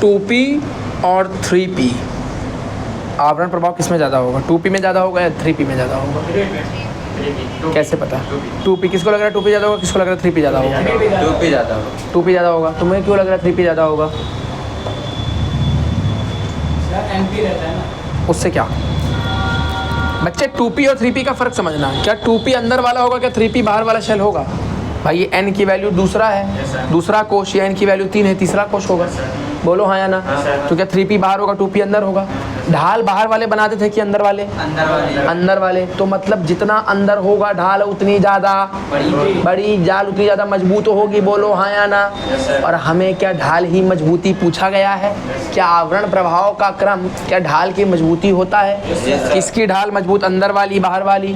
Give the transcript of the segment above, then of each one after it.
2p और 3p, आवरण प्रभाव किस में ज़्यादा होगा? 2p में ज़्यादा होगा या 3p में ज़्यादा होगा? कैसे पता? 2p किसको लग रहा है 2p ज़्यादा होगा, किसको लग रहा है 3p ज़्यादा होगा? 2p ज़्यादा होगा। 2p ज़्यादा होगा। तुम्हें क्यों लग रहा है 3p ज़्यादा होगा? एनपी रहता है ना। उससे क्या बच्चे, 2p और 3p का फ़र्क समझना। क्या 2p अंदर वाला होगा, क्या 3p बाहर वाला शेल होगा? भाई ये n की वैल्यू दूसरा है, दूसरा कोश, ये n की वैल्यू 3 है, तीसरा कोश होगा। बोलो हाँ या ना? तो क्या 3p बाहर होगा 2p अंदर होगा? ढाल बाहर वाले बनाते थे कि अंदर वाले? अंदर वाले। तो मतलब जितना अंदर होगा ढाल उतनी ज़्यादा बड़ी, जाल उतनी ज़्यादा मजबूत होगी। बोलो हाँ या ना? और हमें क्या ढाल ही मजबूती पूछा गया है? क्या आवरण प्रभाव का क्रम क्या ढाल की मजबूती होता है? किसकी ढाल मजबूत, अंदर वाली बाहर वाली?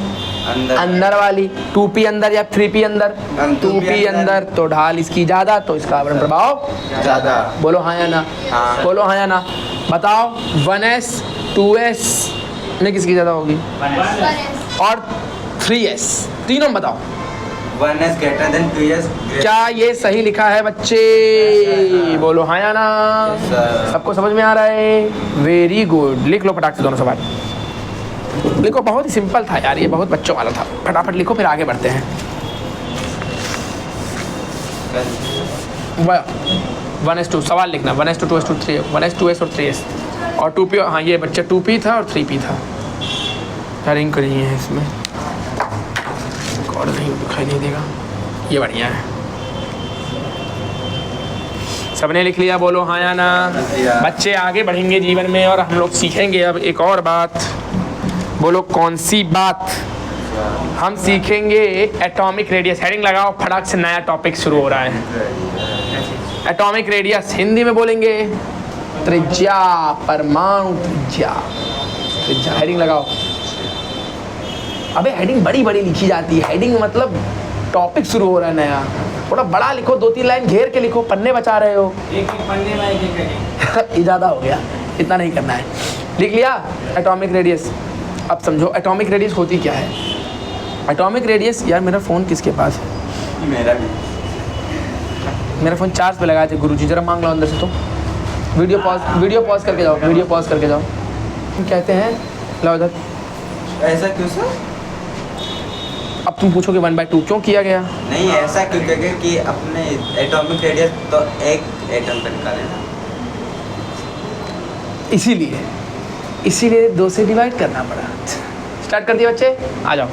अंदर वाली। 2p अंदर या 3p अंदर? 2p अंदर, तो ढाल इसकी ज़्यादा, तो इसका आवरण प्रभाव ज़्यादा। बोलो हाँ या ना? हाँ। बोलो हाँ या ना? बताओ 1s 2s में किसकी ज़्यादा होगी? 1s और 3s, तीनों में बताओ। 1s greater than 2s। क्या ये सही लिखा है बच्चे? बोलो हाँ या ना? सबको समझ में आ रहा है? Very good. लिख लो फटाक से दोनों सवाल लिखो। बहुत ही सिंपल था यार, ये बहुत बच्चों वाला था। फटाफट लिखो फिर आगे बढ़ते हैं। 1s 2 सवाल लिखना। 1s 2 2s 2 3 1s 2s और 3s और 2p। हाँ ये बच्चा 2p था और 3p था। रिंग करी है इसमें, और नहीं दिखाई नहीं देगा। ये बढ़िया है। सबने लिख लिया? बोलो हाँ या ना? बच्चे आगे बढ़ेंगे जीवन में और हम लोग सीखेंगे अब एक और बात। बोलो कौन सी बात? हम सीखेंगे एटॉमिक रेडियस। हेडिंग लगाओ फटाक से, नया टॉपिक शुरू हो रहा है। एटॉमिक रेडियस हिंदी में बोलेंगे त्रिज्या, परमाणु त्रिज्या। त्रिज्या हेडिंग लगाओ। अबे हेडिंग बड़ी बड़ी लिखी जाती है। हेडिंग मतलब टॉपिक शुरू हो रहा है नया, थोड़ा बड़ा लिखो, 2-3 लाइन घेर के लिखो, पन्ने बचा रहे हो। एक पन्ने में एक ये ज़्यादा हो गया, इतना नहीं करना है। लिख लिया एटॉमिक रेडियस? अब समझो एटॉमिक रेडियस होती क्या है। एटॉमिक रेडियस, यार मेरा फ़ोन किसके पास है? मेरा भी। मेरा फ़ोन चार्ज पे लगाए थे गुरुजी, जरा मांग लो अंदर से। तो वीडियो पॉज करके जाओ, वीडियो पॉज करके जाओ। कहते हैं लो इधर। ऐसा क्यों सर? अब तुम पूछोगे 1/2 क्यों किया गया? नहीं, ऐसा क्यों कहेंगे कि अपने एटॉमिक रेडियस तो एक एटम पर निकाले ना। इसीलिए 2 से डिवाइड करना पड़ा। स्टार्ट कर दिया बच्चे? आ जाओ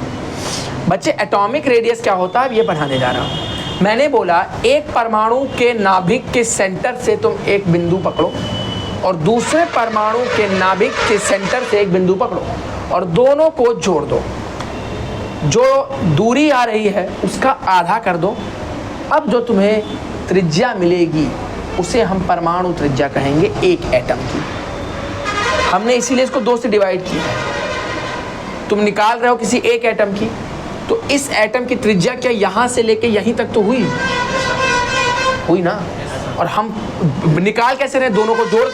बच्चे। एटॉमिक रेडियस क्या होता है ये पढ़ाने जा रहा हूँ। मैंने बोला एक परमाणु के नाभिक के सेंटर से तुम एक बिंदु पकड़ो और दूसरे परमाणु के नाभिक के सेंटर से एक बिंदु पकड़ो और दोनों को जोड़ दो। जो दूरी आ रही है उसका आधा कर दो। अब जो तुम्हें त्रिज्या मिलेगी उसे हम परमाणु त्रिज्या कहेंगे, एक एटम की। हमने इसीलिए इसको 2 से डिवाइड किया है। तुम निकाल रहे हो किसी एक एटम की, तो इस एटम की त्रिज्या क्या यहाँ से लेके यहीं तक तो हुई ना। और हम निकाल कैसे रहे? दोनों को जोड़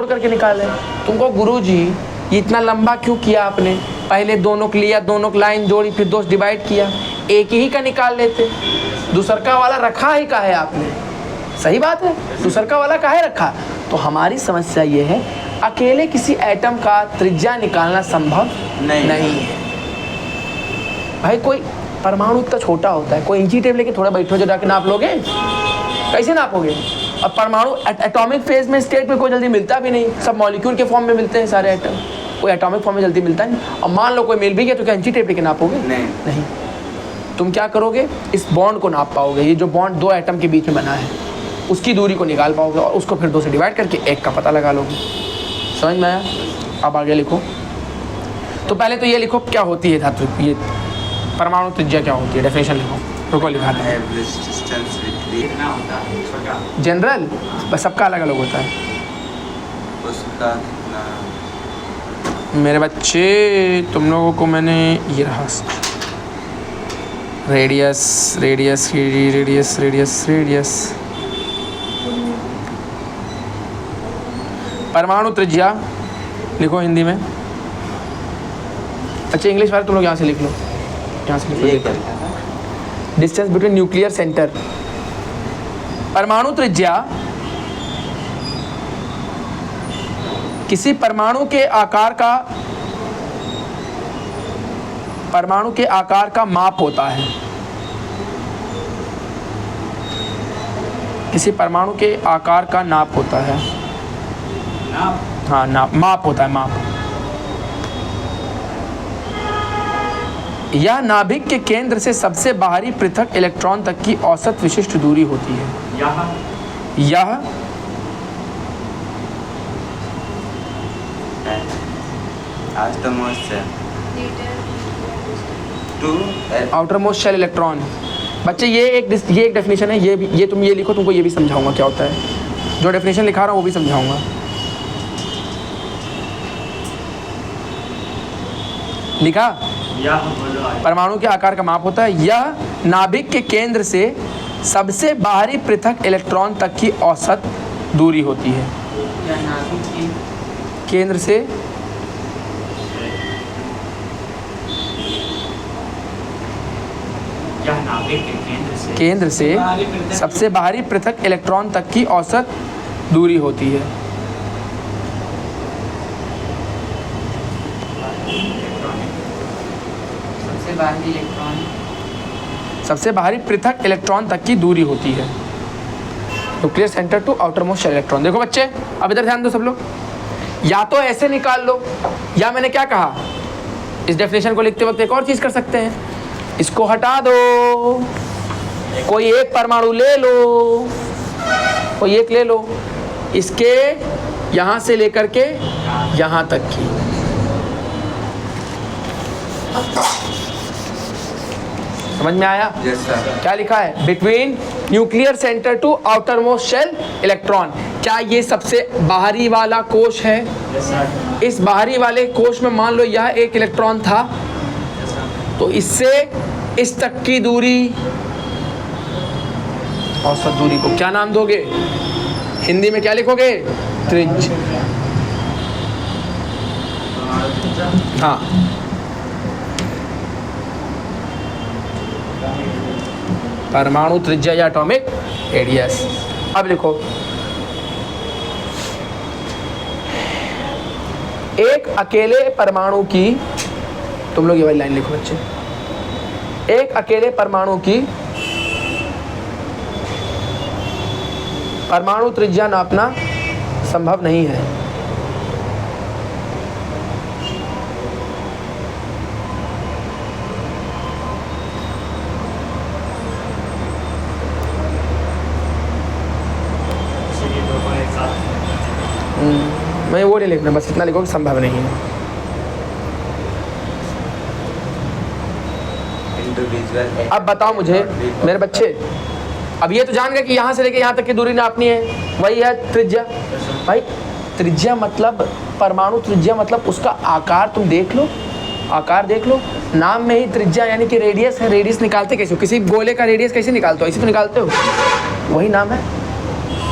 करके निकाल रहे। तुमको गुरुजी ये इतना लंबा क्यों किया आपने? पहले दोनों को लिया, दोनों को लाइन जोड़ी, फिर 2 से डिवाइड किया। एक ही का निकाल लेते। दूसरका वाला रखा ही का है आपने? सही बात है, दूसरका वाला काहे रखा? तो हमारी समस्या ये है अकेले किसी एटम का त्रिज्या निकालना संभव नहीं है। भाई कोई परमाणु इतना छोटा होता है, कोई इंची टेप लेके थोड़ा बैठो जो जाके नाप लोगे? कैसे नापोगे? अब परमाणु एटॉमिक फेज में स्टेट में कोई जल्दी मिलता भी नहीं, सब मॉलिक्यूल के फॉर्म में मिलते हैं सारे एटम। कोई एटॉमिक फॉर्म में जल्दी मिलता नहीं। और मान लो कोई मिल भी गया तो क्या इंची टेप लेके नापोगे? नहीं। तुम क्या करोगे? इस बॉन्ड को नाप पाओगे। ये जो बॉन्ड 2 एटम के बीच में बना है उसकी दूरी को निकाल पाओगे और उसको फिर 2 से डिवाइड करके एक का पता लगा लोगे। समझ में आया? अब आगे लिखो। तो पहले तो ये लिखो क्या होती है धातु, ये परमाणु त्रिज्या क्या होती है, डेफिनेशन लिखो। रुको लिखाते हैं। जनरल बस सबका अलग अलग होता है। उसका मेरे बच्चे तुम लोगों को मैंने ये रहा रेडियस परमाणु त्रिज्या लिखो हिंदी में। अच्छा इंग्लिश वाले तुम लोग यहाँ से लिख लो, यहाँ से लिख लो। Distance between nuclear centre. परमाणु त्रिज्या किसी परमाणु के आकार का माप होता है। किसी परमाणु के आकार का नाप होता है। नाप हाँ, माप होता है, माप। यह नाभिक के केंद्र से सबसे बाहरी पृथक इलेक्ट्रॉन तक की औसत विशिष्ट दूरी होती है। यह आउटर मोस्ट शेल इलेक्ट्रॉन। बच्चे ये एक डेफिनेशन है, ये तुम ये लिखो, तुमको ये भी समझाऊंगा क्या होता है। जो डेफिनेशन लिखा रहा हूँ वो भी समझाऊंगा। लिखा, परमाणु के आकार का माप होता है। यह नाभिक के केंद्र से सबसे बाहरी पृथक इलेक्ट्रॉन तक की औसत दूरी होती है। केंद्र से केंद्र से सबसे बाहरी पृथक इलेक्ट्रॉन तक की औसत दूरी होती है। सबसे बाहरी पृथक इलेक्ट्रॉन तक की दूरी होती है। Nuclear centre to outermost shell electron. देखो बच्चे, अब इधर ध्यान दो सब लोग। या तो ऐसे निकाल लो, या मैंने क्या कहा, इस डेफिनेशन को लिखते वक्त एक और चीज कर सकते हैं, इसको हटा दो, कोई एक परमाणु ले लो, कोई एक ले लो, इसके यहां से लेकर के यहां तक की। समझ में आया? Yes sir. क्या लिखा है? Between nuclear centre to outermost shell electron. क्या ये सबसे बाहरी वाला कोश है? इस बाहरी वाले कोश में मान लो यह एक इलेक्ट्रॉन था, तो इससे इस तक की दूरी, औसत दूरी को क्या नाम दोगे? हिंदी में क्या लिखोगे? त्रिज्या। हाँ, परमाणु त्रिज्या या एटॉमिक रेडियस। अब लिखो, एक अकेले परमाणु की, तुम लोग ये वाली लाइन लिखो बच्चे, एक अकेले परमाणु की परमाणु त्रिज्या नापना संभव नहीं है। मैं वो नहीं लिखना, बस इतना लिखो कि संभव नहीं है। अब बताओ मुझे मेरे बच्चे, अब ये तो जान गए कि यहाँ से लेके यहाँ तक की दूरी नापनी है, वही है त्रिज्या। भाई त्रिज्या मतलब, परमाणु त्रिज्या मतलब उसका आकार तुम देख लो, आकार देख लो, नाम में ही त्रिज्या यानी कि रेडियस है। रेडियस निकालते कैसे हो? किसी गोले का रेडियस कैसे निकालते हो? ऐसे तो निकालते हो, वही नाम है।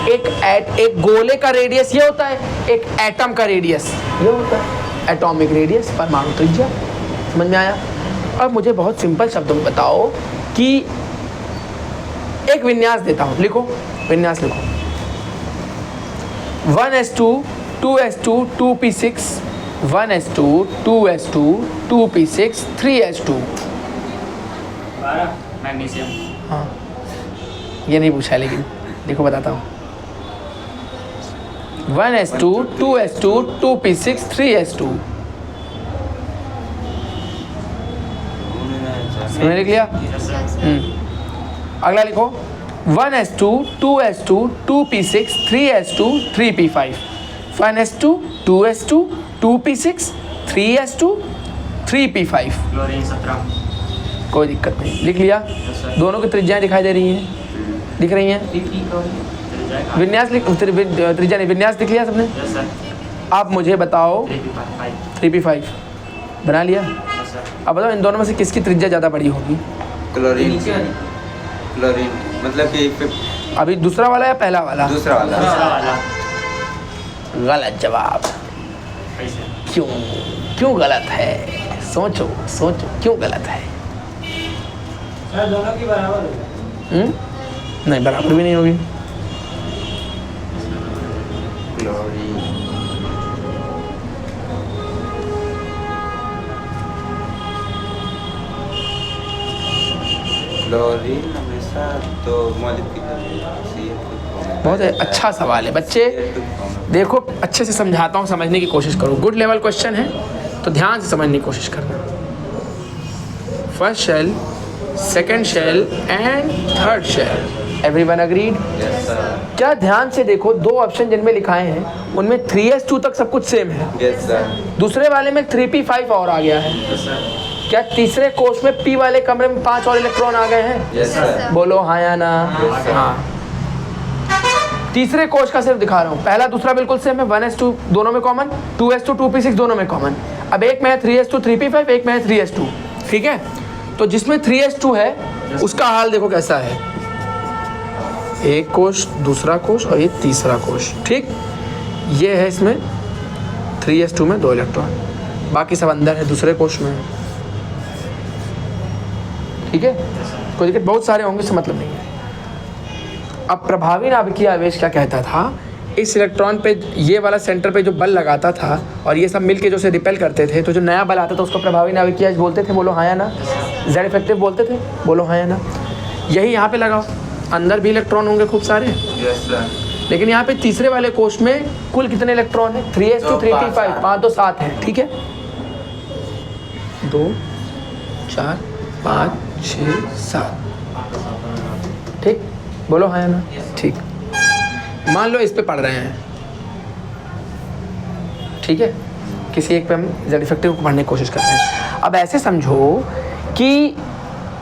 एक गोले का रेडियस ये होता है, एक एटम का रेडियस ये होता है, एटॉमिक रेडियस, परमाणु त्रिज्या। समझ में आया? अब मुझे बहुत सिंपल शब्दों में बताओ कि एक विन्यास देता हूँ, लिखो, विन्यास लिखो। 1s2 2s2 2p6 1s2 2s2 2p6 3s2। Magnesium. हाँ, ये नहीं पूछा, लेकिन देखो बताता हूँ। 1s2 2s2 2p6 3s2। मैंने लिख लिया। अगला लिखो 1s2 2s2 2p6 3s2 3p5। 1s2 2s2 2p6 3s2 3p5। Chlorine 17। कोई दिक्कत नहीं, लिख लिया। दोनों की त्रिज्याएं दिखाई दे रही हैं, दिख रही हैं। विन्यास लिख, त्रिज्या नहीं, विन्यास लिख लिया सबने? आप मुझे बताओ 3p5 बना लिया। अब बताओ इन दोनों में से किसकी त्रिज्या ज़्यादा बड़ी होगी? क्लोरीन। क्लोरीन मतलब कि अभी दूसरा वाला या पहला वाला? दूसरा वाला। गलत जवाब। क्यों? क्यों गलत है? सोचो सोचो, क्यों गलत है? सर दोनों की बराबर होगी। नहीं, बराबर भी नहीं होगी। क्लोरीन क्लोरीन हमेशा तो मॉलिक्यूलर बहुत अच्छा सवाल है बच्चे। देखो अच्छे से समझाता हूँ, समझने की कोशिश करो। गुड लेवल क्वेश्चन है तो ध्यान से समझने की कोशिश करना। First shell, second shell and third shell, everyone agreed? Yes sir. क्या ध्यान से देखो, दो ऑप्शन जिनमें लिखाए हैं उनमें 3s2 तक सब कुछ सेम है। Yes sir. दूसरे वाले में 3p5 और आ गया है। Yes sir. क्या तीसरे कोष में p वाले कमरे में 5 और इलेक्ट्रॉन आ गए हैं? Yes sir. बोलो हाँ या ना? Yes, sir. हाँ। तीसरे कोष का सिर्फ दिखा रहा हूँ, पहला दूसरा बिल्कुल सेम है, 1s2 दोनों में कॉमन, 2s2 2p6 दोनों में कॉमन। अब एक में है 3s2 3p5, एक में है 3s2, ठीक है? तो जिसमें 3s2 है उसका हाल देखो कैसा है, एक कोष, दूसरा कोष और ये तीसरा कोष, ठीक? ये है इसमें 3s2 में 2 इलेक्ट्रॉन, बाकी सब अंदर है दूसरे कोष में, ठीक है? कोई दिक्कत, बहुत सारे होंगे इससे मतलब नहीं है। अब प्रभावी नाभिकीय आवेश क्या कहता था, इस इलेक्ट्रॉन पे ये वाला सेंटर पे जो बल लगाता था और ये सब मिलके जो से रिपेल करते थे, तो जो नया बल आता था उसको प्रभावी नाभिकीय आवेश बोलते थे। बोलो हाँ या ना? जेड इफेक्टिव बोलते थे। बोलो हाँ या ना? यही यहाँ पे लगाओ, अंदर भी इलेक्ट्रॉन होंगे खूब सारे, यस सर। लेकिन यहाँ पे तीसरे वाले कोष में कुल कितने इलेक्ट्रॉन है? 3s2 3p5, 5 2 7 है, ठीक है? 2 4 5 6 7, ठीक? बोलो हाँ या ना? ठीक। मान लो इस पे पढ़ रहे हैं, ठीक है? किसी एक पे हम जेड इफेक्टिव को पढ़ने की कोशिश करते हैं। अब ऐसे समझो कि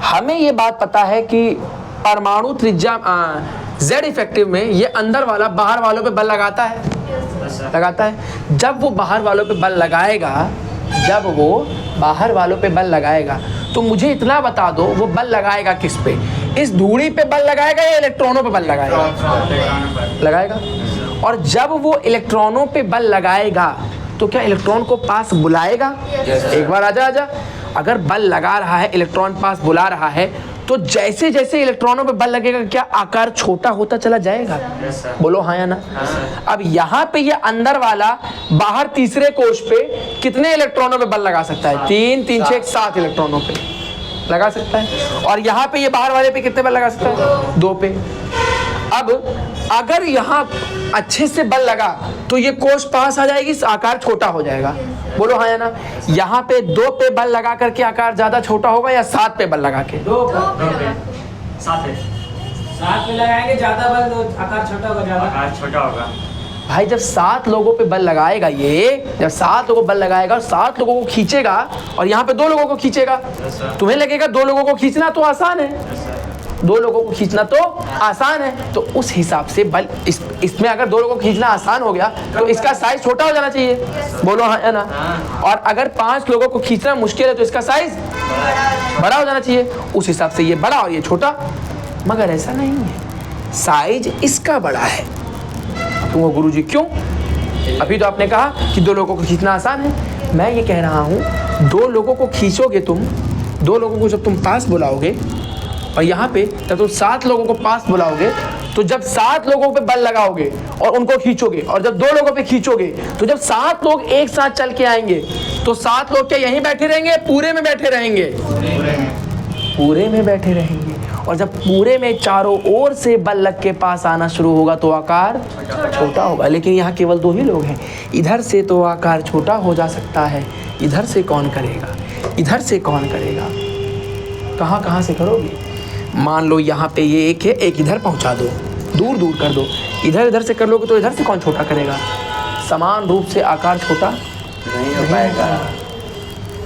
हमें ये बात पता है कि परमाणु त्रिज्या जेड इफेक्टिव में ये अंदर वाला बाहर वालों पे बल लगाता है, लगाता है। जब वो बाहर वालों पे बल लगाएगा, जब वो बाहर वालों पे बल लगाएगा, तो मुझे इतना बता दो वो बल लगाएगा किस पे? इस धूड़ी पे बल लगाएगा या इलेक्ट्रॉनों पे बल लगाएगा? लगाएगा। और जब वो इलेक्ट्रॉनों पे बल लगाएगा तो क्या इलेक्ट्रॉन को पास बुलाएगा? एक बार आजा। अगर बल लगा रहा है, इलेक्ट्रॉन पास बुला रहा है, तो जैसे जैसे इलेक्ट्रॉनों पे बल लगेगा क्या आकार छोटा होता चला जाएगा? बोलो हाँ या ना? अब यहाँ पे ये अंदर वाला बाहर तीसरे कोष पे कितने इलेक्ट्रॉनों पे बल लगा सकता है? 3 3 6 7 इलेक्ट्रॉनों पे लगा सकता है। और यहाँ पे ये बाहर वाले पे कितने बल लगा सकता है? 2 पे। अब अगर यहाँ अच्छे से बल लगा तो ये कोष पास आ जाएगी, आकार छोटा हो जाएगा। बोलो हाँ या ना? यहाँ पे 2 पे बल लगा करके आकार ज्यादा छोटा होगा या 7 पे बल लगा के? 2 पे 7 पे 7 पे लगाएंगे ज्यादा बल तो आकार छोटा होगा, ज्यादा आकार छोटा होगा। भाई जब 7 लोगों पे बल लगाएगा, ये जब 7 लोगों को बल लगाएगा और 7 लोगों को खींचेगा और यहाँ पे 2 लोगों को खींचेगा, तुम्हें लगेगा 2 लोगों को खींचना तो आसान है, 2 लोगों को खींचना तो आसान है। तो उस हिसाब से बल इसमें अगर 2 लोगों को खींचना आसान हो गया तो इसका साइज छोटा हो जाना चाहिए। बोलो हाँ या ना? और अगर 5 लोगों को खींचना मुश्किल है तो इसका साइज बड़ा हो जाना चाहिए। उस हिसाब से ये बड़ा और ये छोटा, मगर ऐसा नहीं है, साइज इसका बड़ा है। तुम वो गुरुजी क्यों? अभी तो आपने कहा कि 2 लोगों को खींचना आसान है। मैं ये कह रहा हूँ 2 लोगों को खींचोगे तुम, 2 लोगों को जब तुम पास बुलाओगे और यहाँ पे जब तुम 7 लोगों को पास बुलाओगे, तो जब 7 लोगों पे बल लगाओगे और उनको खींचोगे, और जब 2 लोगों पे खींचोगे, तो जब 7 लोग एक साथ चल के आएंगे तो 7 लोग क्या यहीं बैठे रहेंगे? पूरे में बैठे रहेंगे, पूरे में बैठे रहेंगे। और जब पूरे में चारों ओर से बल लग के पास आना शुरू होगा तो आकार छोटा होगा। लेकिन यहाँ केवल 2 ही लोग हैं, इधर से तो आकार छोटा हो जा सकता है, इधर से कौन करेगा? इधर से कौन करेगा? कहाँ से करोगे? मान लो यहाँ पे ये एक है, एक इधर पहुँचा दो, दूर दूर कर दो, इधर से कर लोगे तो इधर से कौन छोटा करेगा? समान रूप से आकार छोटा नहीं हो पाएगा।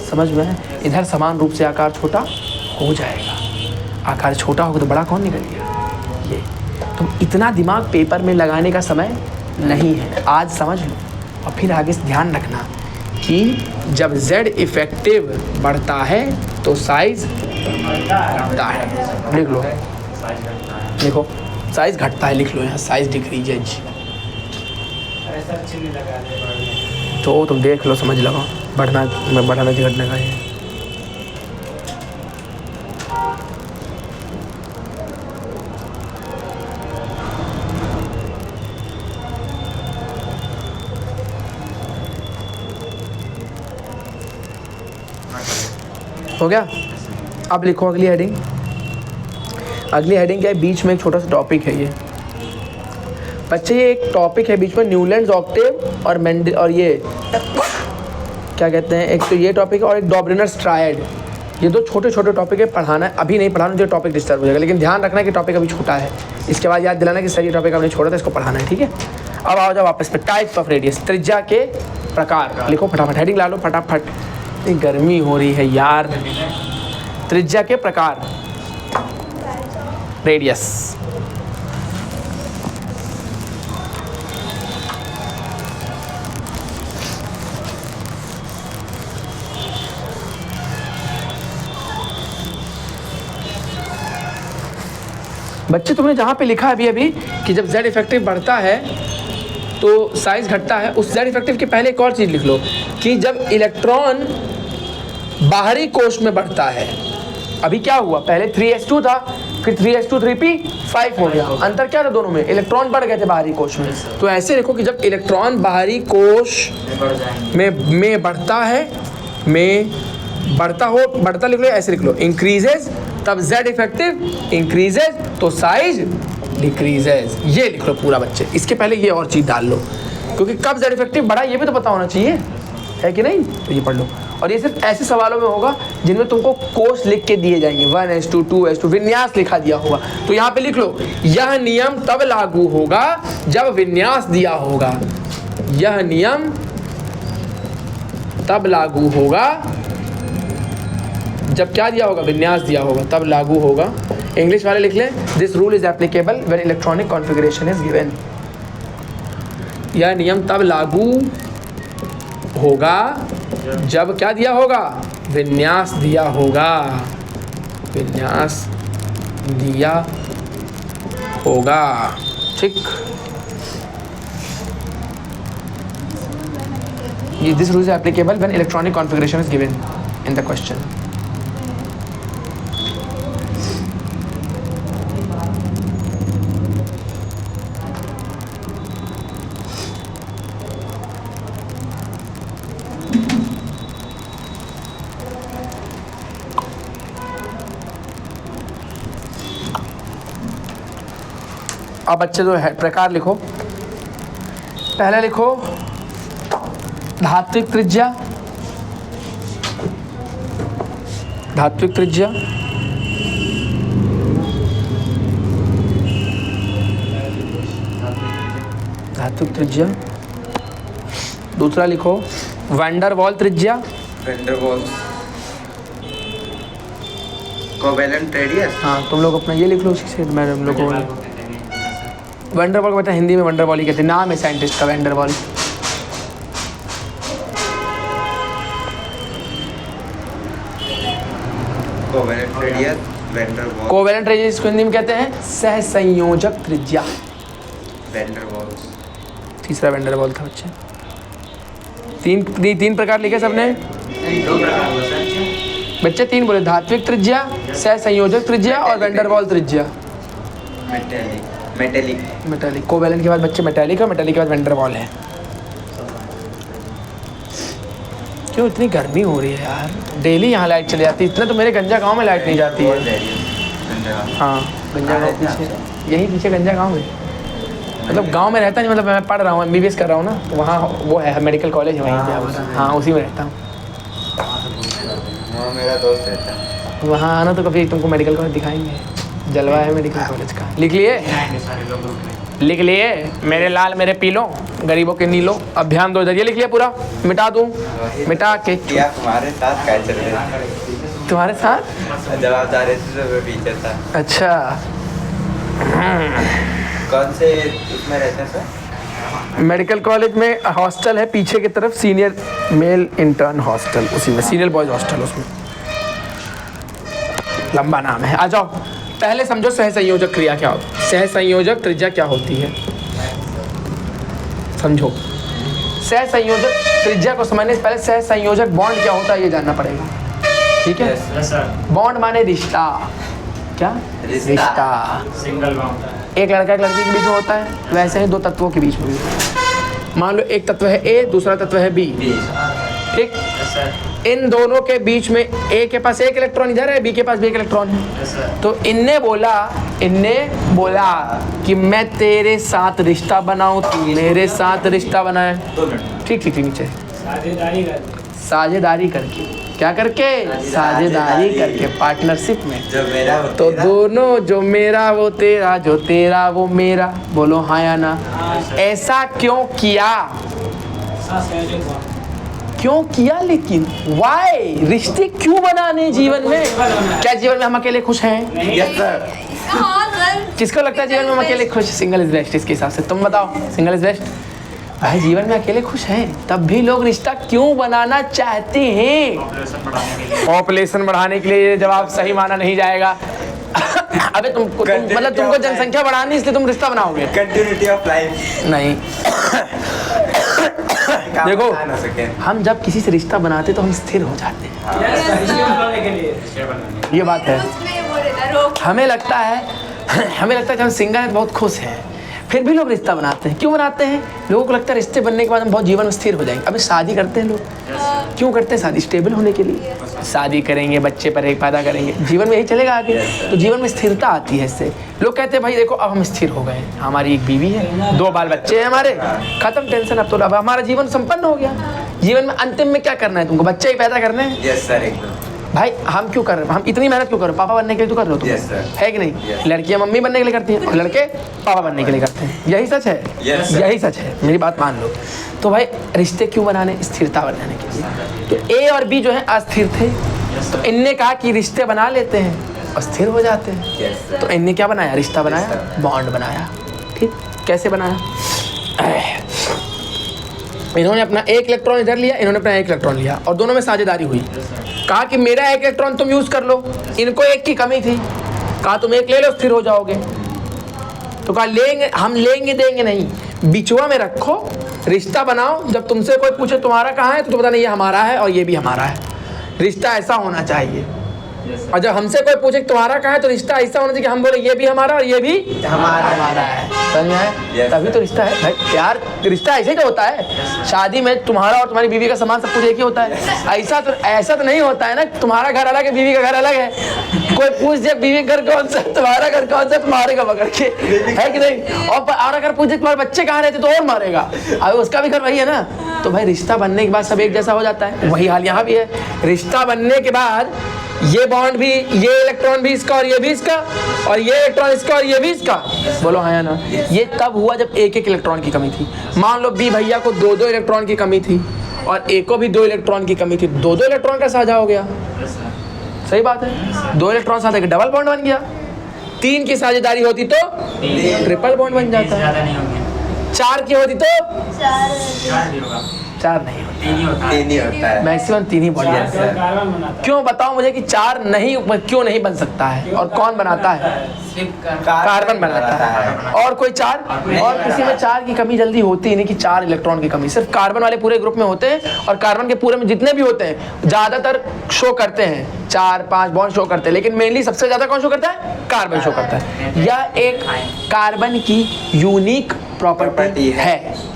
समझ में है? इधर समान रूप से आकार छोटा हो जाएगा, आकार छोटा होगा तो बड़ा कौन निकल गया? ये तुम इतना दिमाग पेपर में लगाने का समय नहीं है, आज समझ लो और फिर आगे से ध्यान रखना कि जब Z इफेक्टिव बढ़ता है तो साइज घटता है। लिख लो, देखो साइज घटता है, लिख लो यहाँ साइज डिक्रीजेज। तो तुम देख लो, समझ लो, बढ़ना घटने का है। हो गया? अब लिखो अगली हेडिंग, अगली हेडिंग क्या है, बीच में एक छोटा सा टॉपिक है ये बच्चे, ये एक टॉपिक है बीच में, न्यूलैंड्स ऑक्टेव और मेंडल और ये क्या कहते हैं, एक तो ये टॉपिक है और एक डॉब्रिनर्स ट्रायड। ये दो छोटे छोटे टॉपिक है, पढ़ाना है, अभी नहीं पढ़ाना जो टॉपिक डिस्टर्ब हो जाएगा, लेकिन ध्यान रखना कि टॉपिक अभी छोटा है। इसके बाद याद दिलाना कि सर ये टॉपिक आपने छोड़ा था, इसको पढ़ाना है, ठीक है। अब आओ जाओ वापस पे, टाइप्स ऑफ रेडियस, त्रिज्या के प्रकार लिखो फटाफट, हेडिंग ला लो फटाफट, इतनी गर्मी हो रही है यार। त्रिज्या के प्रकार, रेडियस। बच्चे तुमने जहाँ पे लिखा है अभी अभी कि जब z इफेक्टिव बढ़ता है तो साइज घटता है, उस z इफेक्टिव के पहले एक और चीज़ लिख लो कि जब इलेक्ट्रॉन बाहरी कोश में बढ़ता है, अभी क्या हुआ, पहले 3s2 था, फिर 3s2 3p 5 हो गया, अंतर क्या था दोनों में, इलेक्ट्रॉन बढ़ गए थे बाहरी कोश में। तो ऐसे लिखो कि जब इलेक्ट्रॉन बाहरी कोश में बढ़ता है, बढ़ता लिख लो, ऐसे लिख लो, इंक्रीजेज, तब z इफेक्टिव इंक्रीजेज तो साइज डिक्रीजेज, ये लिख लो पूरा बच्चे। इसके पहले ये और चीज़ डाल लो, क्योंकि कब z इफेक्टिव बढ़ा ये भी तो पता होना चाहिए, है कि नहीं। तो ये पढ़ लो, और ये सिर्फ ऐसे सवालों में होगा जिनमें तुमको कोश लिख के दिए जाएंगे, 1s2 2s2 विन्यास लिखा दिया होगा। तो यहाँ पे लिख लो, यह नियम तब लागू होगा जब विन्यास दिया होगा, यह नियम तब लागू होगा जब क्या दिया होगा, विन्यास दिया होगा, तब लागू होगा। इंग्लिश वाले लिख लें, this rule is applicable when electronic configuration is given. यह नियम तब लागू होगा जब क्या दिया होगा, विन्यास दिया होगा, विन्यास दिया होगा, ठीक। ये this rule is applicable when electronic configuration is given in the question. अब बच्चे जो है प्रकार लिखो, पहला लिखो धात्विक त्रिज्या, धात्विक त्रिज्या, धात्विक त्रिज्या। दूसरा लिखो वैंडर वॉल त्रिज्या, वेंडर वॉल्स, कोवेलेंट रेडियस। हाँ तुम लोग अपना ये लिख लो, उसी से मैं हम लोग को वैंडर वॉल कहते हैं, हिंदी में वैंडर वॉल ही कहते हैं, नाम है साइंटिस्ट का wander wall. Covalent radius, vendor wall, covalent radius को हिंदी में कहते हैं सहसंयोजक त्रिज्या, वेंडर वॉल्स। तीसरा वैंडर वॉल था बच्चे। तीन प्रकार लिखे सबने बच्चे, तीन बोले, धात्विक त्रिज्या, सहसंयोजक त्रिज्या और वैंडर वॉल त्रिज्या। मेटेलिक कोवेलेंट के बाद बच्चे मेटेलिक और मेटेलिक के बाद वैंडर वॉल है। क्यों इतनी गर्मी हो रही है यार, डेली यहाँ लाइट चली जाती है, इतना तो मेरे गंजा गांव में लाइट नहीं जाती है। हाँ गंजा गांव पीछे, यही पीछे गंजा गांव है, मतलब गांव में रहता नहीं, मतलब मैं पढ़ रहा हूँ, MBBS कर रहा हूँ ना, तो वहाँ वो है मेडिकल कॉलेज है वहीं पे हमारा, हाँ उसी में रहता हूँ। मेरा दोस्त रहता है वहाँ आना तो कभी तुमको मेडिकल कॉलेज दिखाएंगे, जलवा है मेडिकल कॉलेज का। लिख लिए, लिख लिए, मेरे लाल मेरे पीलो, गरीबों के नीलो, अभियान 2000, ये लिख लिया पूरा, मिटा दूँ, मिटा के। क्या तुम्हारे साथ क्या चल रहा है? तुम्हारे साथ जवाबदारी से टीचर था। अच्छा, कौन से उसमें रहते हैं सर? मेडिकल कॉलेज में हॉस्टल है पीछे की तरफ, सीनियर मेल इंटर्न हॉस्टल, उसी में सीनियर बॉयज हॉस्टल, उसमें लंबा नाम है। आ जाओ पहले समझो सहसंयोजक क्रिया क्या होती है, सहसंयोजक त्रिज्या क्या होती है, समझो। सहसंयोजक त्रिज्या को समझने से पहले सहसंयोजक बॉन्ड क्या होता है ये जानना पड़ेगा, ठीक है। बॉन्ड माने रिश्ता, क्या रिश्ता, सिंगल बाउंड है, एक लड़का एक लड़की के बीच में होता है, वैसे ही दो तत्वों के बीच में भी। मान लो एक तत्व है A, दूसरा तत्व है B, ठीक। इन दोनों के बीच में A के पास एक इलेक्ट्रॉन इधर है, B के पास भी एक इलेक्ट्रॉन है, तो इनने बोला इनने बोला कि मैं तेरे साथ रिश्ता बनाऊं, तू मेरे साथ रिश्ता बनाए। 2 मिनट। ठीक ठीक ठीक, नीचे साझेदारी कर साझेदारी करके, क्या करके? साझेदारी करके, पार्टनरशिप में। जो मेरा वो तो तेरा। दोनों, जो मेरा वो तेरा, जो तेरा वो मेरा, बोलो हाँ या ना। ऐसा क्यों किया? क्यों किया? लेकिन वाई, रिश्ते क्यों बनाने जीवन में? क्या जीवन में हम अकेले खुश हैं? Yes sir. हाँ सर। किसको लगता है जीवन में हम अकेले खुश? Single is best. इसके हिसाब से तुम बताओ, सिंगल इज बेस्ट। भाई जीवन में अकेले खुश हैं, तब भी लोग रिश्ता क्यों बनाना चाहते हैं? पॉपुलेशन बढ़ाने के लिए। ये जवाब सही माना नहीं जाएगा। अबे मतलब तुमको जनसंख्या बढ़ानी, इसलिए तुम रिश्ता बनाओगे? Continuity of life. नहीं। देखो, हम जब किसी से रिश्ता बनाते तो हम स्थिर हो जाते हैं। ये बात है। उसमें वो रहता है, रोक। हमें लगता है जब हम सिंगल हैं तो बहुत खुश हैं, फिर भी लोग रिश्ता बनाते हैं। क्यों बनाते हैं? लोगों को लगता है रिश्ते बनने के बाद हम बहुत जीवन में स्थिर हो जाएंगे। अभी शादी करते हैं लोग, क्यों करते हैं? शादी स्टेबल होने के लिए। शादी करेंगे, बच्चे पर एक पैदा करेंगे, जीवन में यही चलेगा आगे, तो जीवन में स्थिरता आती है इससे। लोग कहते हैं भाई देखो अब हम स्थिर हो गए, हमारी एक बीवी है, 2 बाल बच्चे हैं हमारे, खत्म टेंशन। अब हमारा जीवन संपन्न हो गया। जीवन में अंतिम में क्या करना है तुमको? बच्चे ही पैदा करने हैं। यस सर, एकदम। भाई हम क्यों कर रहे हैं? हम इतनी मेहनत क्यों कर रहे हैं? पापा बनने के लिए तो कर रहे हो तुम। Yes, sir. है कि नहीं? Yes. लड़कियां मम्मी बनने के लिए करती हैं और लड़के पापा बनने के लिए करते हैं। यही सच है। Yes, sir. यही सच है, मेरी बात मान लो। तो भाई रिश्ते क्यों बनाने? स्थिरता बनाने के लिए। तो ए और बी जो है अस्थिर थे, तो इनने कहा कि रिश्ते बना लेते हैं और स्थिर हो जाते हैं। Yes sir. तो इनने क्या बनाया? रिश्ता बनाया, sir. बॉन्ड बनाया। ठीक, कैसे बनाया? इन्होंने अपना एक इलेक्ट्रॉन इधर लिया, इन्होंने अपना एक इलेक्ट्रॉन लिया और दोनों में साझेदारी हुई। कहा कि मेरा एक इलेक्ट्रॉन तुम यूज कर लो, इनको एक की कमी थी, कहा तुम एक ले लो, स्थिर हो जाओगे। तो कहा लेंगे, हम लेंगे देंगे नहीं, बिचवा में रखो, रिश्ता बनाओ। जब तुमसे कोई पूछे तुम्हारा कहाँ है तो बताना ये हमारा है और ये भी हमारा है। रिश्ता ऐसा होना चाहिए। और जब हमसे कोई पूछे तुम्हारा कहाँ है तो रिश्ता ऐसा होना चाहिए कि हम बोले ये भी हमारा और ये भी हमारा है। समझ में आया? Yes, तभी तो रिश्ता है भाई। प्यार, रिश्ता ऐसे ही तो होता है। शादी में तुम्हारा और तुम्हारी बीवी का सामान सब कुछ एक ही होता है। ऐसा तो नहीं होता है ना, तुम्हारा घर अलग है, बीवी का घर अलग है। कोई पूछ दे बीवी का घर कौन सा, तुम्हारा घर कौन सा, तुम्हारे का पकड़ के, है कि नहीं? और अगर पूछे तुम्हारे बच्चे कहाँ रहते तो और मारेगा, अभी उसका भी घर वही है ना। तो भाई रिश्ता बनने के बाद सब एक जैसा हो जाता है। वही हाल यहाँ भी है। रिश्ता बनने के बाद ये बॉन्ड भी, ये इलेक्ट्रॉन भी इसका और ये भी इसका, और ये इलेक्ट्रॉन इसका और ये भी इसका। बोलो हाँ या ना? ये तब हुआ जब एक एक इलेक्ट्रॉन की कमी थी। मान लो बी भैया को 2-2 इलेक्ट्रॉन की कमी थी और ए को भी 2 इलेक्ट्रॉन की कमी थी, 2-2 इलेक्ट्रॉन का साझा हो गया। सही बात है। 2 इलेक्ट्रॉन साझा के डबल बॉन्ड बन गया। 3 की साझेदारी होती तो ट्रिपल बॉन्ड बन जाता है। ज़्यादा नहीं होंगे, 4 की होती तो 4 भी होगा, 4 नहीं होती, 3 ही होता है। 3 ही होता है। मैक्सिमम 3 ही बॉन्ड चार बनता है। कार्बन बनाता है। क्यों बताओ मुझे कि 4 नहीं, क्यों नहीं बन सकता है? और कौन बनाता है? कार्बन बनाता है। और कोई 4? और किसी में 4 की कमी जल्दी होती ही नहीं कि 4 इलेक्ट्रॉन की कमी। सिर्फ कार्बन वाले पूरे ग्रुप में होते हैं और कार्बन के पूरे में जितने भी होते हैं ज़्यादातर शो करते हैं, 4-5 बॉन्ड शो करते हैं, लेकिन मेनली सबसे ज़्यादा कौन शो करता है? कार्बन शो करता है। यह एक कार्बन की यूनिक प्रॉपर्टी है।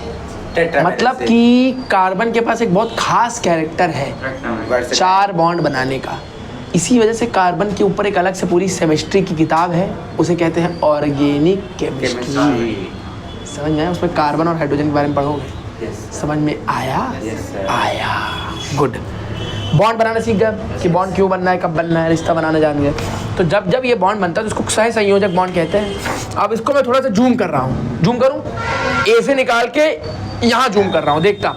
मतलब कि कार्बन के पास एक बहुत खास कैरेक्टर है 4 बॉन्ड बनाने का। इसी वजह से कार्बन के ऊपर एक अलग से पूरी केमिस्ट्री की किताब है, उसे कहते हैं ऑर्गेनिक केमिस्ट्री। समझ में आया? उसमें कार्बन और हाइड्रोजन के बारे में पढ़ोगे। समझ में आया? आया। गुड। बॉन्ड बनाना सीख गए कि बॉन्ड क्यों बनना है, कब बनना है, रिश्ता बनाना जान गए। तो जब ये बॉन्ड बनता है तो उसको सह संयोजक बॉन्ड कहते हैं। अब इसको मैं थोड़ा सा जूम कर रहा हूँ, जूम करूँ, ए से निकाल के यहाँ जूम कर रहा हूँ, देखता।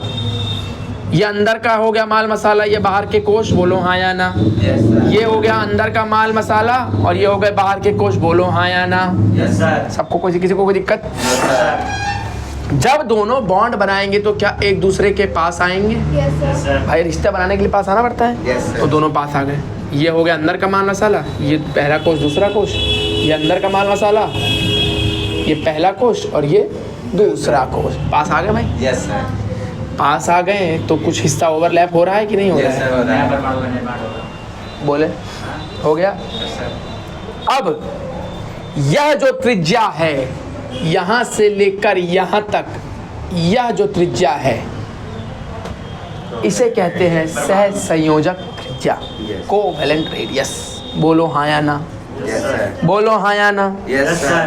ये अंदर का हो गया माल मसाला, ये बाहर के कोश, बोलो हाँ या ना। ये हो गया अंदर का माल मसाला और ये हो गए बाहर के कोश, बोलो हाँ या ना। सबको किसी को कोई दिक्कत? जब दोनों बॉन्ड बनाएंगे तो क्या एक दूसरे के पास आएंगे? भाई रिश्ता बनाने के लिए पास आना पड़ता है। तो दोनों पास आ गए। ये हो गया अंदर का माल मसाला, ये पहला कोश दूसरा कोश, ये अंदर का माल मसाला, ये पहला कोश और ये दूसरा कोश। पास आ गए भाई? Yes sir. पास आ गए तो कुछ हिस्सा ओवरलैप हो रहा है कि नहीं हो रहा है? बोले हो गया। अब यह जो त्रिज्या है यहाँ से लेकर यहाँ तक, यह जो त्रिज्या है इसे कहते हैं सह संयोजक त्रिज्या, कोवैलेंट रेडियस। बोलो हाँ या ना? Yes, sir. बोलो हाँ या ना। Yes, sir.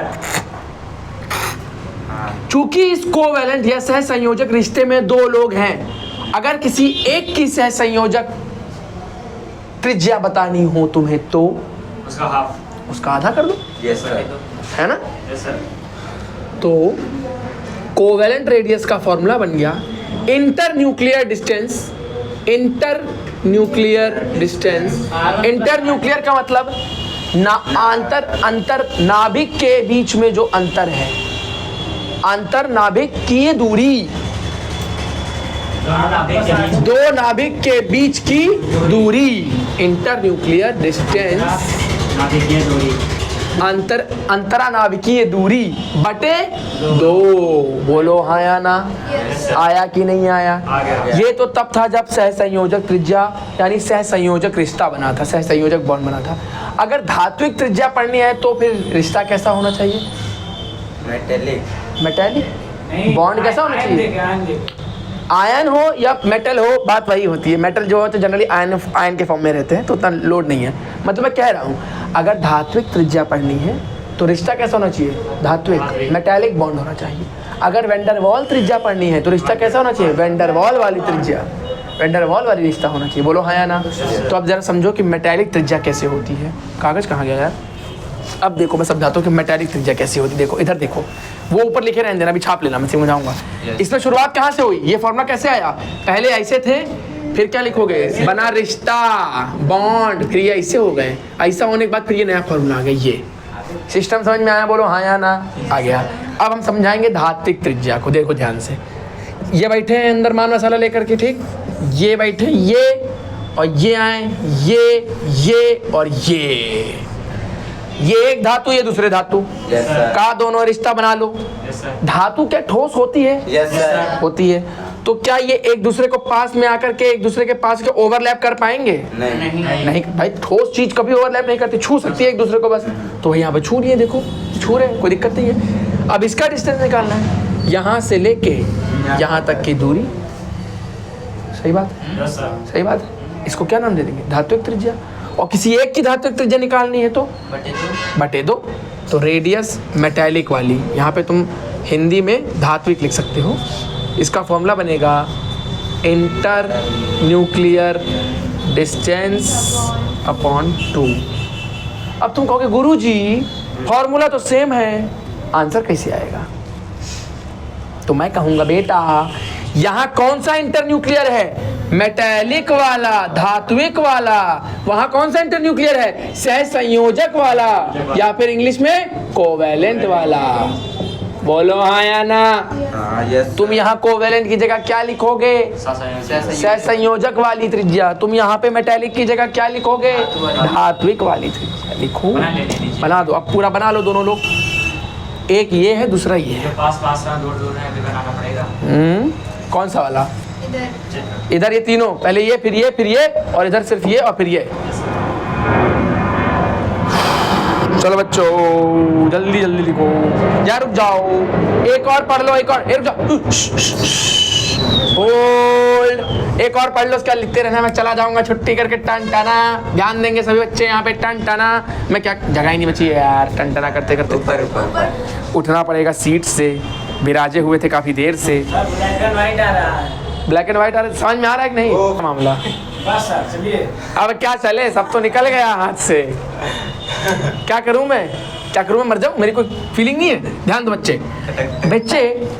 चूंकि इस कोवैलेंट या सह संयोजक रिश्ते में दो लोग हैं, अगर किसी एक की सह संयोजक त्रिज्या बतानी हो तुम्हें तो उसका हाफ। उसका आधा कर दो, Yes, sir. है ना। Yes sir. तो कोवैलेंट रेडियस का फॉर्मूला बन गया inter nuclear distance. Inter nuclear distance, inter nuclear का मतलब अंतर नाभिक के बीच में जो अंतर है, अंतर नाभिक की दूरी, दो नाभिक के बीच की दूरी, इंटर न्यूक्लियर डिस्टेंस, अंतरानाभिकीय दूरी बटे 2। बोलो हाँ या ना। आया कि नहीं आया। ये तो तब था जब सह संयोजक त्रिज्या यानी सह संयोजक रिश्ता बना था, सह संयोजक बॉन्ड बना था। अगर धात्विक त्रिज्या पढ़नी है तो फिर रिश्ता कैसा होना चाहिए? मेटेलिक। बॉन्ड कैसा होना चाहिए? आयन हो या मेटल हो, बात वही होती है। मेटल जो होते हैं जनरली आयन के फॉर्म में रहते हैं, तो उतना लोड नहीं है। मतलब मैं कह रहा हूँ अगर धात्विक त्रिज्या पढ़नी है तो रिश्ता कैसा होना चाहिए? धात्विक मेटालिक बॉन्ड होना चाहिए। अगर वेंडरवॉल त्रिज्या पढ़नी है तो रिश्ता कैसा होना चाहिए? वेंडरवॉल वाली त्रिज्या, वेंडरवॉल वाली रिश्ता होना चाहिए। बोलो हाँ या ना। तो अब जरा समझो कि मेटालिक त्रिज्या कैसे होती है। कागज कहाँ गया यार? अब देखो मैं समझाता हूँ कि मेटालिक त्रिज्या कैसी होती है। देखो इधर देखो, वो ऊपर लिखे रहने देना, अभी छाप लेना, मैं समझाऊंगा। इसमें शुरुआत कहाँ से हुई? ये फॉर्मूला कैसे आया? पहले ऐसे थे, फिर क्या लिखोगे? बना रिश्ता, बॉन्ड, फिर ये ऐसे हो गए। ऐसा होने के बाद फिर ये नया फॉर्मूला आ गया। ये सिस्टम समझ में आया? बोलो हाँ या ना। आ गया। अब हम समझाएंगे धात्विक त्रिज्या को। देखो ध्यान से, ये बैठे हैं अंदर माल मसाला लेकर के, ठीक। ये बैठे, ये और ये आए, ये और ये एक धातु, ये दूसरे धातु। Yes, sir. का दोनों रिश्ता बना लो। धातु क्या ठोस होती है? Yes, sir. होती है। तो क्या ये एक दूसरे को पास में आकर के एक दूसरे के पास के ओवरलैप कर पाएंगे? नहीं भाई, ठोस चीज कभी ओवरलैप नहीं करती, छू सकती है एक दूसरे को बस। तो वही यहाँ पे छू लिए, देखो छू रहे हैं, कोई दिक्कत नहीं है। अब इसका डिस्टेंस निकालना है, यहाँ से लेके यहाँ तक की दूरी। सही बात? सही बात। इसको क्या नाम दे देंगे? धात्विक त्रिज्या। और किसी एक की धात्विक त्रिज्या निकालनी है तो बटे 2। तो रेडियस मेटालिक वाली, यहाँ पे तुम हिंदी में धात्विक लिख सकते हो। इसका फॉर्मूला बनेगा इंटर न्यूक्लियर डिस्टेंस अपॉन 2। अब तुम कहोगे गुरुजी फॉर्मूला तो सेम है, आंसर कैसे आएगा? तो मैं कहूँगा बेटा यहाँ कौन सा इंटर न्यूक्लियर है? मेटालिक वाला, धात्विक वाला। वहां कौन सा इंटर न्यूक्लियर है? सह संयोजक वाला, या फिर इंग्लिश में कोवैलेंट वाला। बोलो हाँ या ना। Yes. तुम यहाँ कोवैलेंट की जगह क्या लिखोगे? सह संयोजक वाली त्रिज्या। तुम यहाँ पे मेटालिक की जगह क्या लिखोगे? धात्विक वाली त्रिज्या लिखो। बना दो, अब पूरा बना लो दोनों लोग। एक ये है, दूसरा ये है। पास दूर है, बनाना पड़ेगा। कौन सा वाला? इधर इधर ये तीनों, पहले ये, फिर ये, और इधर सिर्फ ये और फिर ये। चलो बच्चों जल्दी जल्दी लिखो। यार रुक जाओ, एक और पढ़ लो, एक और, रुक जाओ, होल्ड। एक और पढ़ लो, उसका लिखते रहना। मैं चला जाऊंगा छुट्टी करके। टन टना, ध्यान देंगे सभी बच्चे यहाँ पे। टन टना, मैं क्या जगह ही नहीं बची है यार। टन टना करते करते ऊपर उठना पड़ेगा सीट से। विराजे हुए थे काफी देर से। ब्लैक एंड व्हाइट आ रहा है। ब्लैक एंड व्हाइट आ रहा, समझ में आ रहा है कि नहीं मामला? बस सर चलिए। अब क्या चले, सब तो निकल गया हाथ से। क्या करूं मैं, मर जाऊं? मेरी कोई फीलिंग नहीं है। ध्यान दो बच्चे,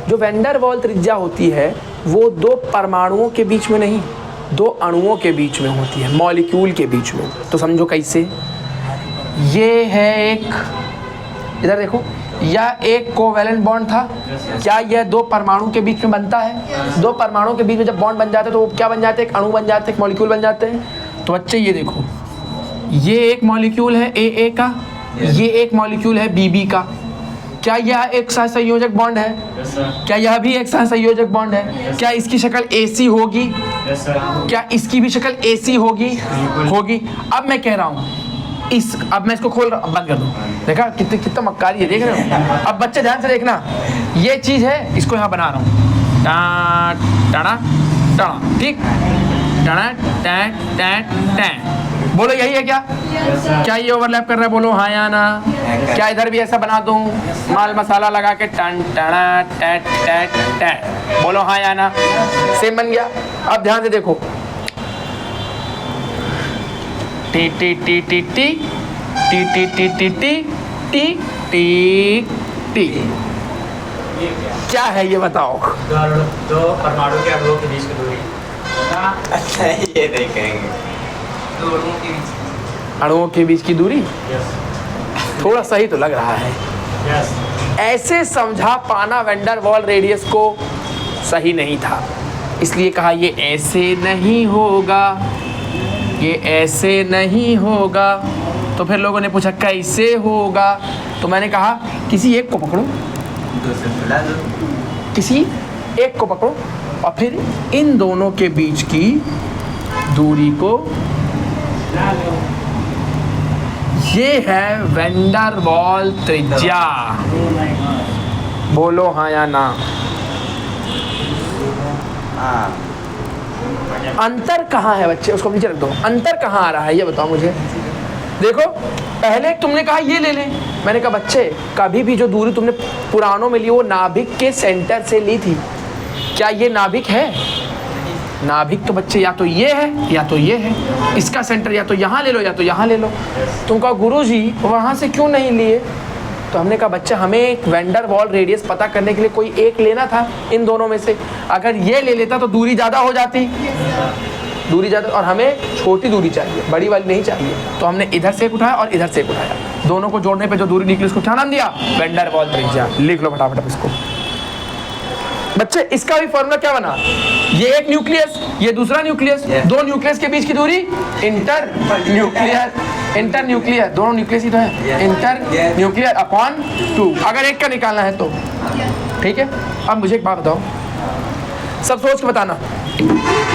जो वेंडरवॉल त्रिज्या होती है वो दो परमाणुओं के बीच में नहीं, दो अणुओं के बीच में होती है, मॉलिक्यूल के बीच में। तो समझो कैसे। ये है एक, इधर देखो, यह एक कोवैलेंट बॉन्ड था। क्या यह दो परमाणु के बीच में बनता है? दो परमाणु के बीच में जब बॉन्ड बन जाते हैं तो वो क्या बन जाते हैं? एक अणु बन जाते हैं, एक मॉलिक्यूल बन जाते हैं। तो बच्चे ये देखो, ये एक मॉलिक्यूल है ए का, ये एक मॉलिक्यूल है बी का। क्या यह एक सहसंयोजक बॉन्ड है? क्या यह भी एक सहसंयोजक बॉन्ड है? क्या इसकी शक्ल AC होगी? क्या इसकी भी शक्ल AC होगी? अब मैं कह रहा हूँ अब मैं इसको खोल रहा, बंद कर दूं। देखा कितना मक्कारी है, देख रहे हो? अब बच्चे ध्यान से देखना, ये चीज है, इसको यहाँ बना रहा हूँ। टाना टाना, ठीक, टाना टैं टैं टैं। बोलो यही है क्या? क्या ये ओवरलैप कर रहा है? बोलो हाँ या ना। क्या इधर भी ऐसा बना दूं माल मसाला लगा के टन टना टैट टैट टैट? बोलो हाँ या ना। सेम बन गया। अब ध्यान से देखो, T T T T T T T T T T T T T. क्या है ये बताओ? दो परमाणु के अणुओं के बीच की दूरी। अच्छा ये देखेंगे दोनों के बीच अणुओं के बीच की दूरी थोड़ा सही तो लग रहा है। ऐसे समझा पाना वैन डर वाल रेडियस को सही नहीं था, इसलिए कहा ये ऐसे नहीं होगा, ये ऐसे नहीं होगा। तो फिर लोगों ने पूछा कैसे होगा, तो मैंने कहा किसी एक को पकड़ो, दो से मिला दो। किसी एक को पकड़ो और फिर इन दोनों के बीच की दूरी को, ये है वैन डर वाल त्रिज्या। बोलो हाँ या ना। हाँ अंतर कहाँ है बच्चे? उसको नीचे रख दो। अंतर कहाँ आ रहा है ये बताओ मुझे। देखो पहले तुमने कहा ये ले लें, मैंने कहा बच्चे कभी भी जो दूरी तुमने पुरानों में ली वो नाभिक के सेंटर से ली थी। क्या ये नाभिक है? नाभिक तो बच्चे या तो ये है या तो ये है। इसका सेंटर या तो यहाँ ले लो या तो यहाँ ले लो। तुम कहा गुरुजी वहाँ से क्यों नहीं लिए? तो हमने कहा बच्चा हमें एक वैन डर वाल रेडियस पता करने के लिए कोई एक लेना था इन दोनों में से। अगर ये ले लेता तो दूरी ज़्यादा हो जाती, दूरी ज़्यादा, और हमें छोटी दूरी चाहिए, बड़ी वाली नहीं चाहिए। तो हमने इधर से एक उठाया और इधर से एक उठाया, दोनों को जोड़ने पे जो दूरी निकली उसको क्या नाम दिया? वैन डर वाल त्रिज्या। लिख लो फटाफट अब इसको बच्चे। इसका भी फॉर्मूला क्या बना? ये एक न्यूक्लियस, ये दूसरा न्यूक्लियस, दो न्यूक्लियस के बीच की दूरी इंटर न्यूक्लियर, इंटर न्यूक्लियर, दोनों न्यूक्लियस ही तो है, इंटर न्यूक्लियर अपॉन 2। अगर एक का निकालना है तो ठीक है। अब मुझे एक बात बताओ, सब सोच के बताना,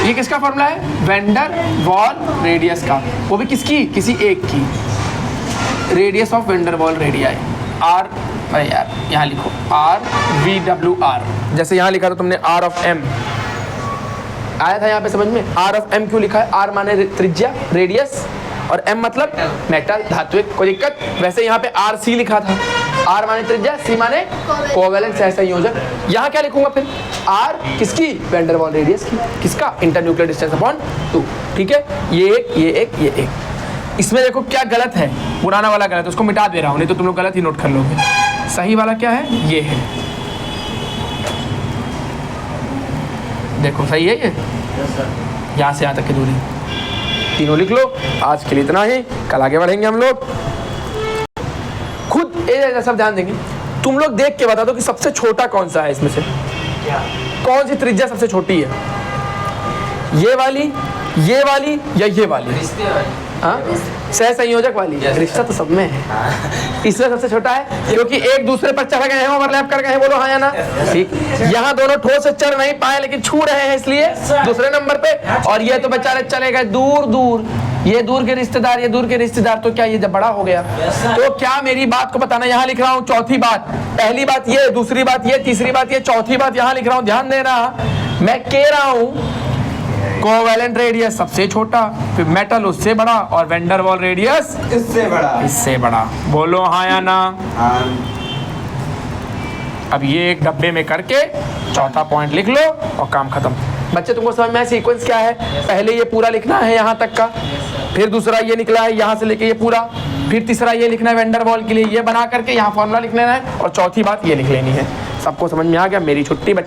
ये किसका फॉर्मूला है? वैन डर वाल रेडियस का, वो भी किसकी? किसी एक की। रेडियस ऑफ वैन डर वाल रेडियाई आर, अरे यार यहाँ लिखो RVWR, जैसे यहाँ लिखा था तुमने R ऑफ M, आया था यहाँ पे समझ में? R ऑफ M क्यों लिखा है? R माने त्रिज्या रेडियस और M मतलब मेटल धात्विक, कोई दिक्कत? वैसे यहाँ पे RC लिखा था, R माने त्रिज्या, C माने कोवेलेंट सहसंयोजक। यहाँ क्या लिखूंगा फिर? R किसकी? वैन डर वाल रेडियस की। किसका? Internuclear distance upon 2। ठीक है, ये एक ये एक ये एक। इसमें देखो क्या गलत है, पुराना वाला गलत है, उसको मिटा दे रहा हूँ, नहीं तो तुम लोग गलत ही नोट कर लोगे। सही वाला क्या है? ये है, देखो सही है ये, यहाँ से यहाँ तक की दूरी। तीनों लिख लो। आज के लिए इतना ही, कल आगे बढ़ेंगे हम लोग। खुद ये सब ध्यान देंगे। तुम लोग देख के बता दो कि सबसे छोटा कौन सा है इसमें से, कौन सी त्रिज्या सबसे छोटी है? ये वाली या ये वाली? सह संयोजक वाली। रिश्ता तो सब में है, इसमें सबसे छोटा है क्योंकि एक दूसरे पर चढ़ गए हैं, ओवरलैप कर गए हैं। बोलो हाँ या ना। ठीक, यहाँ दोनों ठोस से चढ़ नहीं पाए लेकिन छू रहे हैं, इसलिए दूसरे नंबर पे। और ये तो बेचारे चले गए दूर दूर, ये दूर के रिश्तेदार, ये दूर के रिश्तेदार, तो क्या ये जब बड़ा हो गया? तो क्या मेरी बात को बताना, यहाँ लिख रहा हूँ चौथी बात। पहली बात ये, दूसरी बात ये, तीसरी बात ये, चौथी बात यहाँ लिख रहा हूँ, ध्यान देना। मैं कह रहा हूँ कोवेलेंट रेडियस सबसे छोटा, फिर मेटल उससे बड़ा, और वैन डर वाल रेडियस इससे बड़ा। बोलो हाँ या ना। अब ये एक डब्बे में करके चौथा पॉइंट लिख लो और काम खत्म। बच्चे तुमको समझ में सीक्वेंस क्या है? पहले ये पूरा लिखना है यहाँ तक का, फिर दूसरा ये निकला है यहाँ से लेके ये पूरा, फिर तीसरा ये लिखना है वैन डर वाल के लिए, ये बना करके यहाँ फॉर्मूला लिख लेना है, और चौथी बात ये लिख लेनी है। सबको समझ में आ गया? मेरी छुट्टी बच्चे।